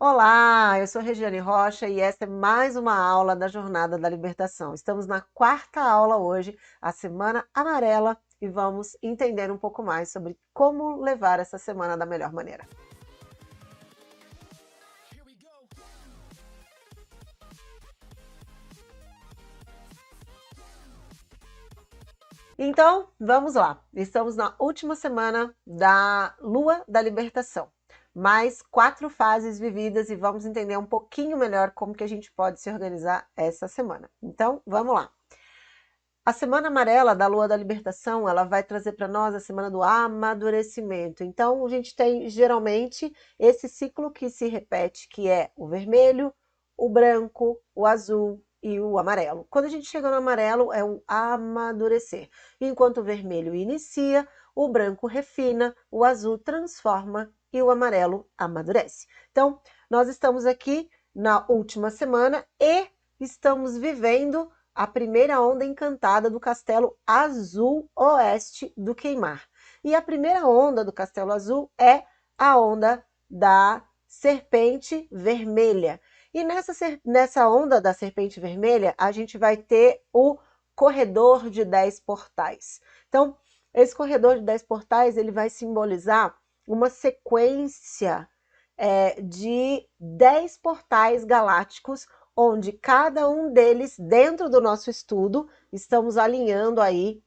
Olá, eu sou Regiane Rocha e essa é mais uma aula da Jornada da Libertação. Estamos na quarta aula hoje, a Semana Amarela, e vamos entender um pouco mais sobre como levar essa semana da melhor maneira. Então, vamos lá. Estamos na última semana da Lua da Libertação. Mais 4 fases vividas e vamos entender um pouquinho melhor como que a gente pode se organizar essa semana. Então, vamos lá. A Semana Amarela da Lua da Libertação, ela vai trazer para nós a Semana do Amadurecimento. Então, a gente tem, geralmente, esse ciclo que se repete, que é o vermelho, o branco, o azul e o amarelo. Quando a gente chega no amarelo, é o amadurecer. Enquanto o vermelho inicia, o branco refina, o azul transforma e o amarelo amadurece. Então, nós estamos aqui na última semana e estamos vivendo a primeira onda encantada do Castelo Azul Oeste do Queimar. E a primeira onda do Castelo Azul é a onda da Serpente Vermelha. E nessa onda da Serpente Vermelha, a gente vai ter o corredor de 10 portais. Então, esse corredor de 10 portais, ele vai simbolizar uma sequência de 10 portais galácticos, onde cada um deles, dentro do nosso estudo, estamos alinhando aí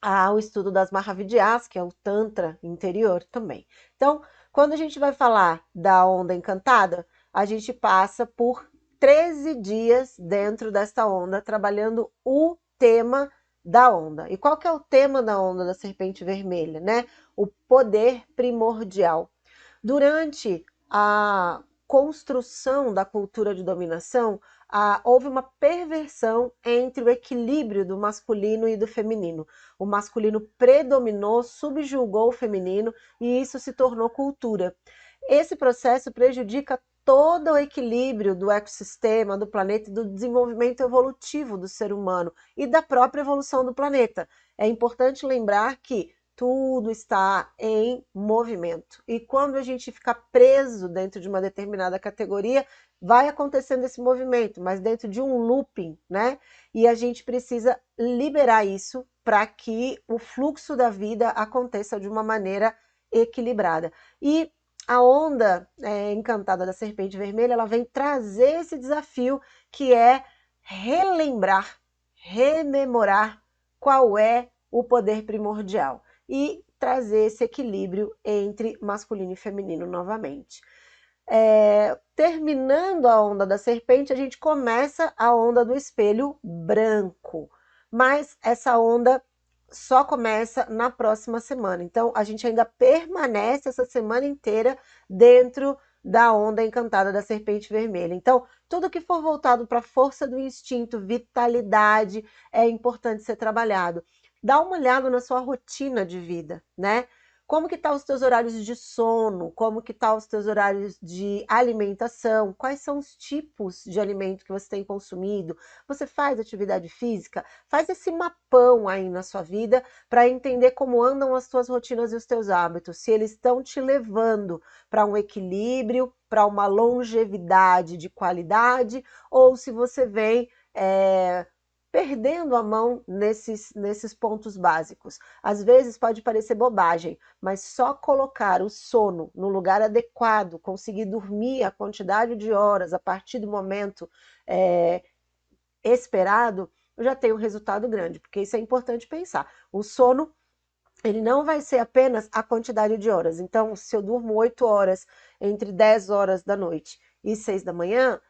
ao estudo das Mahavidyas, que é o Tantra interior também. Então, quando a gente vai falar da onda encantada, a gente passa por 13 dias dentro desta onda, trabalhando o tema da onda. E qual que é o tema da onda da serpente vermelha, né? O poder primordial. Durante a construção da cultura de dominação, houve uma perversão entre o equilíbrio do masculino e do feminino. O masculino predominou, subjugou o feminino e isso se tornou cultura. Esse processo prejudica todo o equilíbrio do ecossistema, do planeta e do desenvolvimento evolutivo do ser humano e da própria evolução do planeta. É importante lembrar que tudo está em movimento. E quando a gente fica preso dentro de uma determinada categoria, vai acontecendo esse movimento, mas dentro de um looping, né? E a gente precisa liberar isso para que o fluxo da vida aconteça de uma maneira equilibrada. E a onda encantada da serpente vermelha, ela vem trazer esse desafio que é relembrar, rememorar qual é o poder primordial e trazer esse equilíbrio entre masculino e feminino novamente. Terminando a onda da serpente, a gente começa a onda do espelho branco, mas essa onda só começa na próxima semana. Então, a gente ainda permanece essa semana inteira dentro da onda encantada da serpente vermelha. Então, tudo que for voltado para a força do instinto, vitalidade, é importante ser trabalhado. Dá uma olhada na sua rotina de vida, né? Como que estão os teus horários de sono? Como que estão os teus horários de alimentação? Quais são os tipos de alimento que você tem consumido? Você faz atividade física? Faz esse mapão aí na sua vida para entender como andam as tuas rotinas e os teus hábitos, se eles estão te levando para um equilíbrio, para uma longevidade de qualidade, ou se você vem perdendo a mão nesses pontos básicos. Às vezes pode parecer bobagem, mas só colocar o sono no lugar adequado, conseguir dormir a quantidade de horas a partir do momento esperado, já tem um resultado grande, porque isso é importante pensar. O sono, ele não vai ser apenas a quantidade de horas. Então, se eu durmo 8 horas entre 10 horas da noite e 6 da manhã,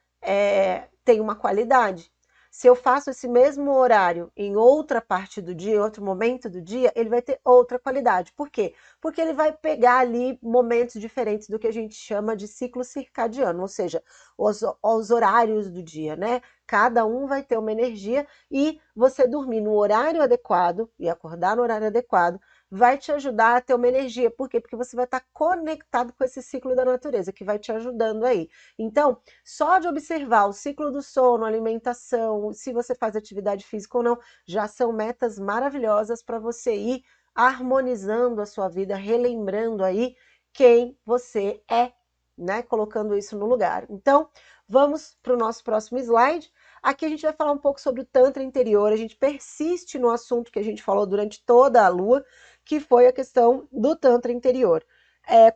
tem uma qualidade. Se eu faço esse mesmo horário em outra parte do dia, em outro momento do dia, ele vai ter outra qualidade. Por quê? Porque ele vai pegar ali momentos diferentes do que a gente chama de ciclo circadiano, ou seja, os horários do dia, né? Cada um vai ter uma energia e você dormir no horário adequado e acordar no horário adequado vai te ajudar a ter uma energia. Por quê? Porque você vai estar conectado com esse ciclo da natureza, que vai te ajudando aí. Então, só de observar o ciclo do sono, alimentação, se você faz atividade física ou não, já são metas maravilhosas para você ir harmonizando a sua vida, relembrando aí quem você é né? Colocando isso no lugar. Então, vamos para o nosso próximo slide. Aqui a gente vai falar um pouco sobre o Tantra interior, a gente persiste no assunto que a gente falou durante toda a Lua, que foi a questão do Tantra interior.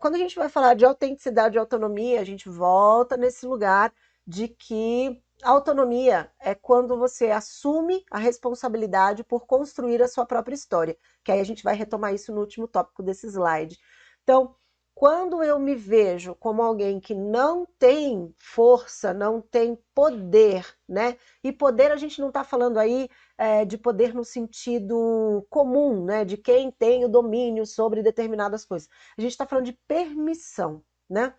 Quando a gente vai falar de autenticidade e autonomia, a gente volta nesse lugar de que autonomia é quando você assume a responsabilidade por construir a sua própria história, que aí a gente vai retomar isso no último tópico desse slide. Então, quando eu me vejo como alguém que não tem força, não tem poder, né? E poder a gente não está falando aí de poder no sentido comum, né? De quem tem o domínio sobre determinadas coisas. A gente está falando de permissão, né?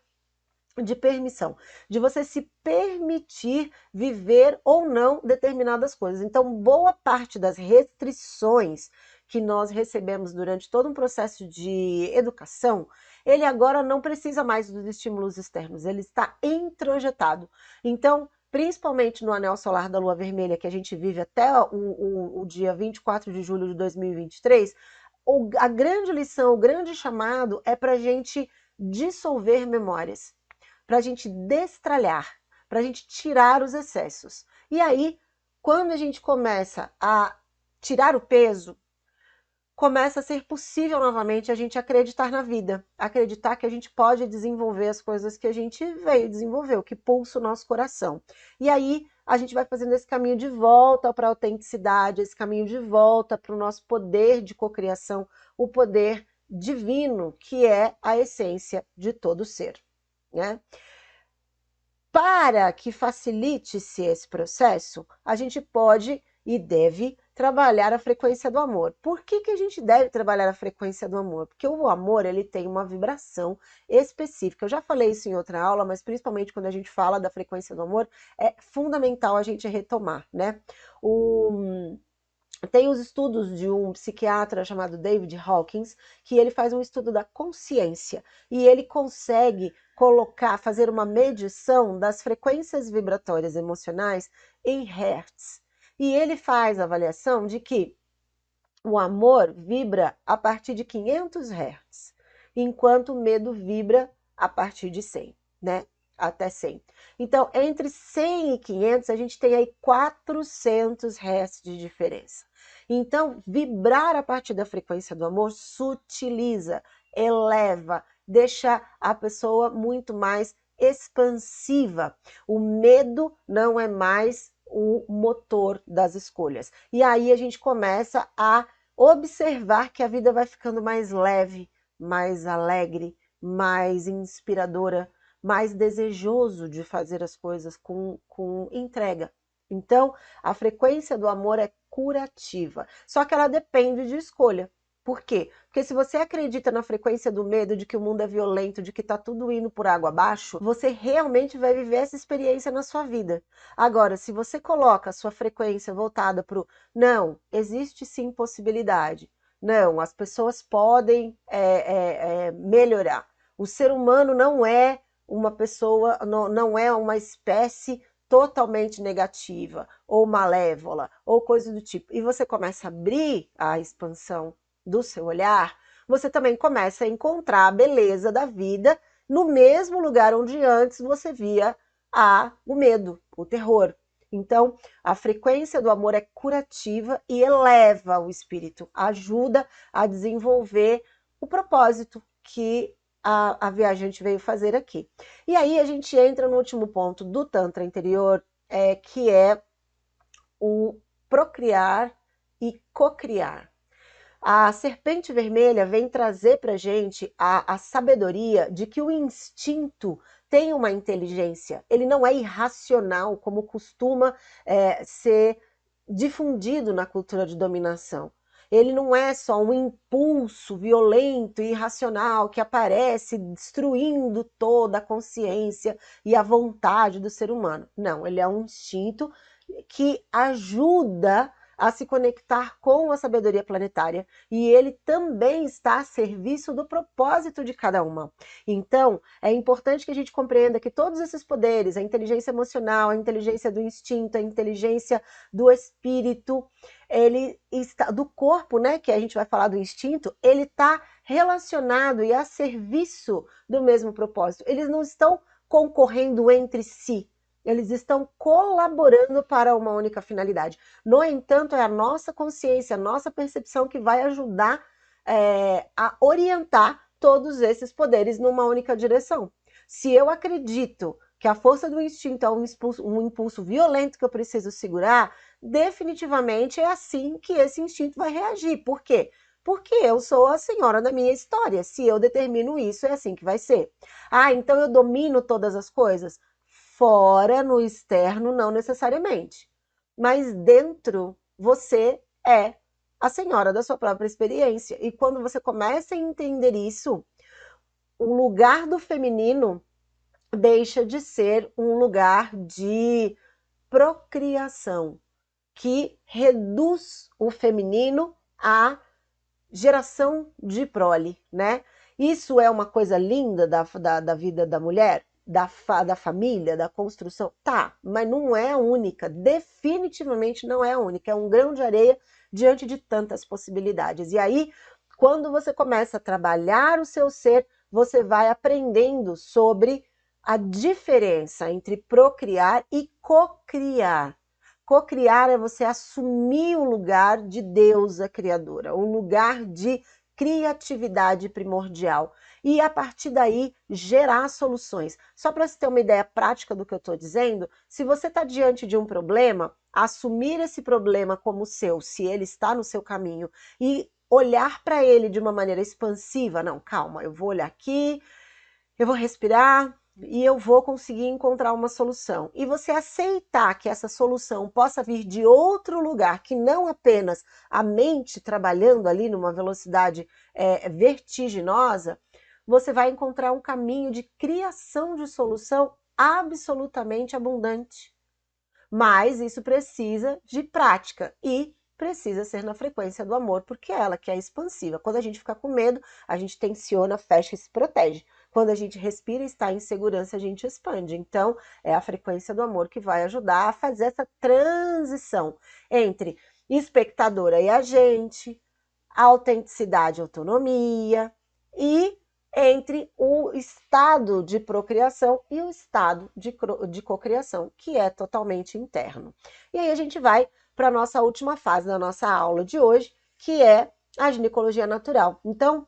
De permissão, de você se permitir viver ou não determinadas coisas. Então, boa parte das restrições que nós recebemos durante todo um processo de educação, ele agora não precisa mais dos estímulos externos, ele está introjetado. Então, principalmente no anel solar da lua vermelha, que a gente vive até o dia 24 de julho de 2023, a grande lição, o grande chamado é para a gente dissolver memórias, para a gente destralhar, para a gente tirar os excessos. E aí, quando a gente começa a tirar o peso, começa a ser possível novamente a gente acreditar na vida, acreditar que a gente pode desenvolver as coisas que a gente veio desenvolver, o que pulsa o nosso coração. E aí a gente vai fazendo esse caminho de volta para a autenticidade, esse caminho de volta para o nosso poder de cocriação, o poder divino, que é a essência de todo ser, né? Para que facilite-se esse processo, a gente pode e deve trabalhar a frequência do amor. Por que a gente deve trabalhar a frequência do amor? Porque o amor, ele tem uma vibração específica. Eu já falei isso em outra aula, mas principalmente quando a gente fala da frequência do amor, é fundamental a gente retomar, né? Tem os estudos de um psiquiatra chamado David Hawkins, que ele faz um estudo da consciência e ele consegue fazer uma medição das frequências vibratórias emocionais em hertz. E ele faz a avaliação de que o amor vibra a partir de 500 hertz, enquanto o medo vibra a partir de 100, né? Até 100. Então, entre 100 e 500, a gente tem aí 400 hertz de diferença. Então, vibrar a partir da frequência do amor sutiliza, eleva, deixa a pessoa muito mais expansiva. O medo não é mais o motor das escolhas. E aí a gente começa a observar que a vida vai ficando mais leve, mais alegre, mais inspiradora, mais desejoso de fazer as coisas com entrega. Então, a frequência do amor é curativa, só que ela depende de escolha. Por quê? Porque se você acredita na frequência do medo, de que o mundo é violento, de que tá tudo indo por água abaixo, você realmente vai viver essa experiência na sua vida. Agora, se você coloca a sua frequência voltada para o não, existe sim possibilidade. Não, as pessoas podem melhorar. O ser humano não é uma pessoa, não é uma espécie totalmente negativa ou malévola ou coisa do tipo. E você começa a abrir a expansão do seu olhar, você também começa a encontrar a beleza da vida no mesmo lugar onde antes você via o medo, o terror. Então, a frequência do amor é curativa e eleva o espírito, ajuda a desenvolver o propósito que a viajante veio fazer aqui. E aí a gente entra no último ponto do Tantra interior, que é o procriar e cocriar. A serpente vermelha vem trazer para a gente a sabedoria de que o instinto tem uma inteligência. Ele não é irracional, como costuma ser difundido na cultura de dominação. Ele não é só um impulso violento e irracional que aparece destruindo toda a consciência e a vontade do ser humano. Não, ele é um instinto que ajuda a se conectar com a sabedoria planetária e ele também está a serviço do propósito de cada uma. Então, é importante que a gente compreenda que todos esses poderes, a inteligência emocional, a inteligência do instinto, a inteligência do espírito, ele está do corpo, né, que a gente vai falar do instinto, ele está relacionado e a serviço do mesmo propósito. Eles não estão concorrendo entre si. Eles estão colaborando para uma única finalidade. No entanto, é a nossa consciência, a nossa percepção que vai ajudar a orientar todos esses poderes numa única direção. Se eu acredito que a força do instinto é um impulso violento que eu preciso segurar, definitivamente é assim que esse instinto vai reagir. Por quê? Porque eu sou a senhora da minha história. Se eu determino isso, é assim que vai ser. Ah, então eu domino todas as coisas? Fora, no externo, não necessariamente. Mas dentro, você é a senhora da sua própria experiência. E quando você começa a entender isso, o lugar do feminino deixa de ser um lugar de procriação, que reduz o feminino à geração de prole, né? Isso é uma coisa linda da vida da mulher, da família, da construção. Tá, mas não é a única, definitivamente não é a única, é um grão de areia diante de tantas possibilidades. E aí, quando você começa a trabalhar o seu ser, você vai aprendendo sobre a diferença entre procriar e cocriar. Cocriar é você assumir o lugar de deusa criadora, um lugar de criatividade primordial. E a partir daí gerar soluções. Só para você ter uma ideia prática do que eu estou dizendo, se você está diante de um problema, assumir esse problema como seu, se ele está no seu caminho, e olhar para ele de uma maneira expansiva. Não, calma, eu vou olhar aqui, eu vou respirar e eu vou conseguir encontrar uma solução. E você aceitar que essa solução possa vir de outro lugar, que não apenas a mente trabalhando ali numa velocidade vertiginosa, você vai encontrar um caminho de criação de solução absolutamente abundante. Mas isso precisa de prática e precisa ser na frequência do amor, porque é ela que é expansiva. Quando a gente fica com medo, a gente tensiona, fecha e se protege. Quando a gente respira e está em segurança, a gente expande. Então, é a frequência do amor que vai ajudar a fazer essa transição entre espectadora e agente, autenticidade e autonomia, e entre o estado de procriação e o estado de cocriação, que é totalmente interno. E aí a gente vai para a nossa última fase da nossa aula de hoje, que é a ginecologia natural. Então,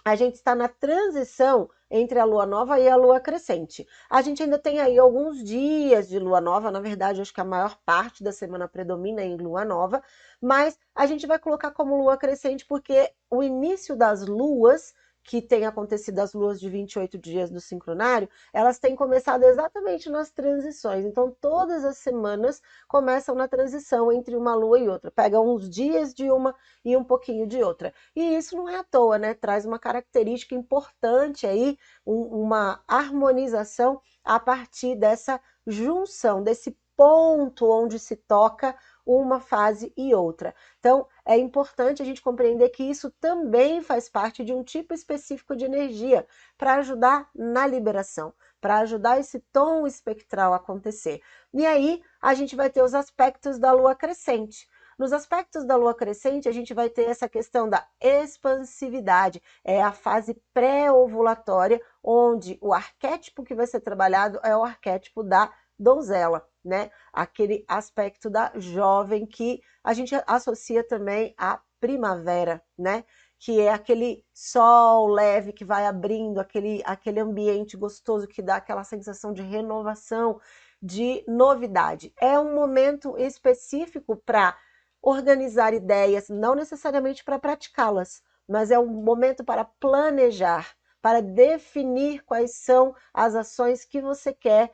a gente está na transição entre a lua nova e a lua crescente. A gente ainda tem aí alguns dias de lua nova, na verdade, acho que a maior parte da semana predomina em lua nova, mas a gente vai colocar como lua crescente porque o início das luas, que tem acontecido as luas de 28 dias do sincronário, elas têm começado exatamente nas transições. Então, todas as semanas começam na transição entre uma lua e outra. Pega uns dias de uma e um pouquinho de outra. E isso não é à toa, né? Traz uma característica importante aí, uma harmonização a partir dessa junção, desse ponto onde se toca uma fase e outra. Então, é importante a gente compreender que isso também faz parte de um tipo específico de energia para ajudar na liberação, para ajudar esse tom espectral a acontecer. E aí, a gente vai ter os aspectos da lua crescente. Nos aspectos da lua crescente, a gente vai ter essa questão da expansividade, é a fase pré-ovulatória, onde o arquétipo que vai ser trabalhado é o arquétipo da donzela, né? Aquele aspecto da jovem que a gente associa também à primavera, né? Que é aquele sol leve que vai abrindo, aquele ambiente gostoso que dá aquela sensação de renovação, de novidade. É um momento específico para organizar ideias, não necessariamente para praticá-las, mas é um momento para planejar, para definir quais são as ações que você quer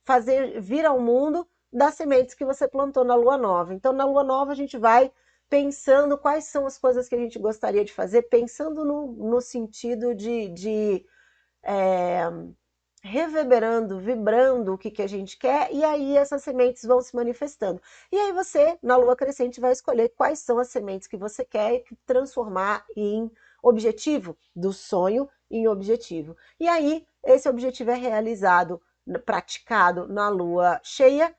fazer vir ao mundo das sementes que você plantou na lua nova. Então, na lua nova, a gente vai pensando quais são as coisas que a gente gostaria de fazer, pensando no sentido de reverberando, vibrando o que a gente quer, e aí essas sementes vão se manifestando. E aí você, na lua crescente, vai escolher quais são as sementes que você quer transformar em objetivo, do sonho em objetivo. E aí, esse objetivo é realizado, praticado na lua cheia,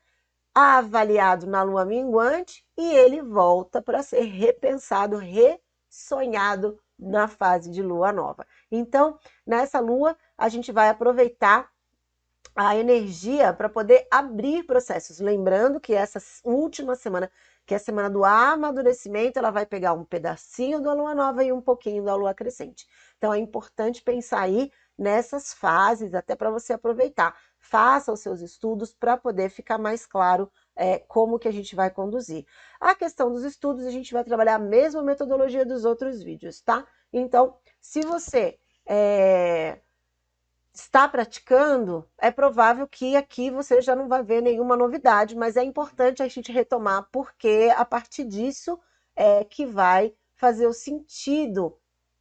avaliado na lua minguante, e ele volta para ser repensado, ressonhado na fase de lua nova. Então, nessa lua, a gente vai aproveitar a energia para poder abrir processos. Lembrando que essa última semana, que é a semana do amadurecimento, ela vai pegar um pedacinho da lua nova e um pouquinho da lua crescente. Então é importante pensar aí nessas fases, até para você aproveitar. Faça os seus estudos para poder ficar mais claro como que a gente vai conduzir. A questão dos estudos, a gente vai trabalhar a mesma metodologia dos outros vídeos, tá? Então, se você está praticando, é provável que aqui você já não vai ver nenhuma novidade, mas é importante a gente retomar, porque a partir disso é que vai fazer o sentido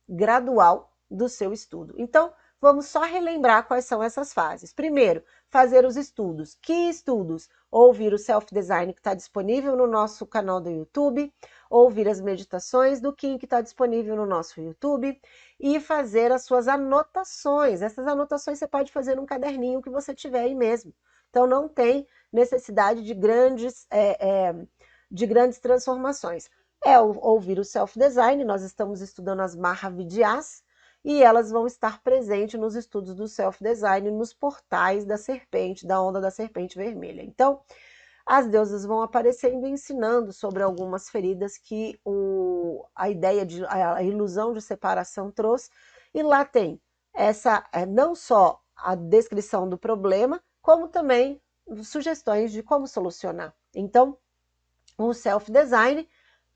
gradual do seu estudo. Então, vamos só relembrar quais são essas fases. Primeiro, fazer os estudos. Que estudos? Ouvir o self-design que está disponível no nosso canal do YouTube, ouvir as meditações do Kim que está disponível no nosso YouTube e fazer as suas anotações. Essas anotações você pode fazer num caderninho que você tiver aí mesmo. Então não tem necessidade de grandes transformações. É ouvir o self-design, nós estamos estudando as Mahavidyas, e elas vão estar presentes nos estudos do self-design, nos portais da serpente, da onda da serpente vermelha. Então, as deusas vão aparecendo e ensinando sobre algumas feridas que a ilusão de separação trouxe, e lá tem não só a descrição do problema, como também sugestões de como solucionar. Então, o self-design,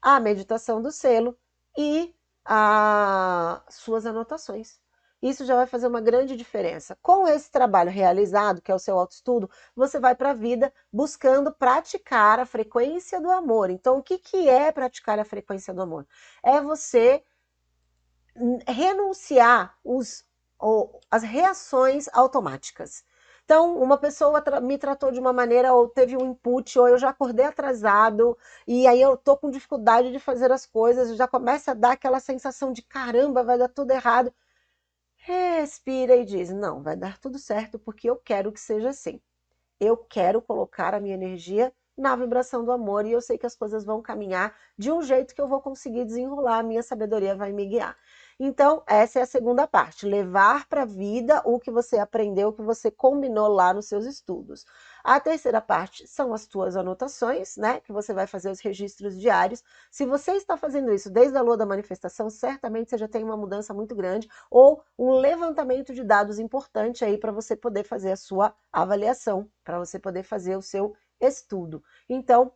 a meditação do selo e as suas anotações. Isso já vai fazer uma grande diferença. Com esse trabalho realizado, que é o seu autoestudo, você vai para a vida buscando praticar a frequência do amor. Então, o que é praticar a frequência do amor? É você renunciar as reações automáticas. Então, uma pessoa me tratou de uma maneira, ou teve um input, ou eu já acordei atrasado, e aí eu tô com dificuldade de fazer as coisas, já começa a dar aquela sensação de caramba, vai dar tudo errado. Respira e diz, não, vai dar tudo certo, porque eu quero que seja assim. Eu quero colocar a minha energia na vibração do amor, e eu sei que as coisas vão caminhar de um jeito que eu vou conseguir desenrolar, a minha sabedoria vai me guiar. Então, essa é a segunda parte, levar para a vida o que você aprendeu, o que você combinou lá nos seus estudos. A terceira parte são as tuas anotações, né, que você vai fazer os registros diários. Se você está fazendo isso desde a lua da manifestação, certamente você já tem uma mudança muito grande, ou um levantamento de dados importante aí para você poder fazer a sua avaliação, para você poder fazer o seu estudo. Então,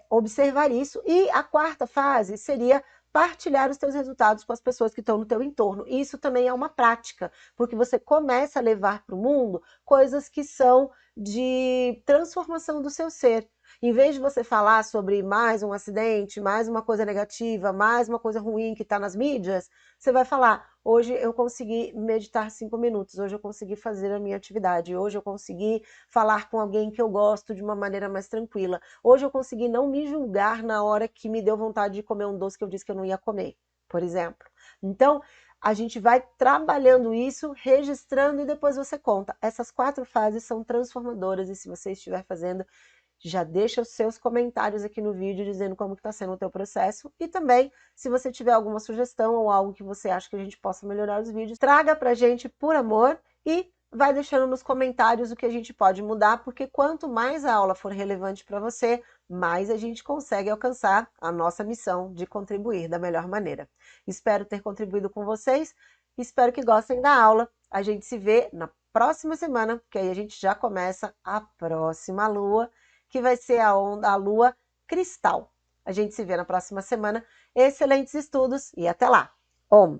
observar isso. E a quarta fase seria partilhar os teus resultados com as pessoas que estão no teu entorno. E isso também é uma prática, porque você começa a levar para o mundo coisas que são de transformação do seu ser. Em vez de você falar sobre mais um acidente, mais uma coisa negativa, mais uma coisa ruim que está nas mídias, você vai falar, hoje eu consegui meditar 5 minutos, hoje eu consegui fazer a minha atividade, hoje eu consegui falar com alguém que eu gosto de uma maneira mais tranquila, hoje eu consegui não me julgar na hora que me deu vontade de comer um doce que eu disse que eu não ia comer, por exemplo. Então, a gente vai trabalhando isso, registrando e depois você conta. Essas 4 fases são transformadoras e se você estiver fazendo, já deixa os seus comentários aqui no vídeo dizendo como está sendo o teu processo e também, se você tiver alguma sugestão ou algo que você acha que a gente possa melhorar os vídeos, traga pra gente por amor e vai deixando nos comentários o que a gente pode mudar, porque quanto mais a aula for relevante para você, mais a gente consegue alcançar a nossa missão de contribuir da melhor maneira. Espero ter contribuído com vocês, espero que gostem da aula. A gente se vê na próxima semana, porque aí a gente já começa a próxima lua, que vai ser a lua cristal. A gente se vê na próxima semana. Excelentes estudos e até lá! Om!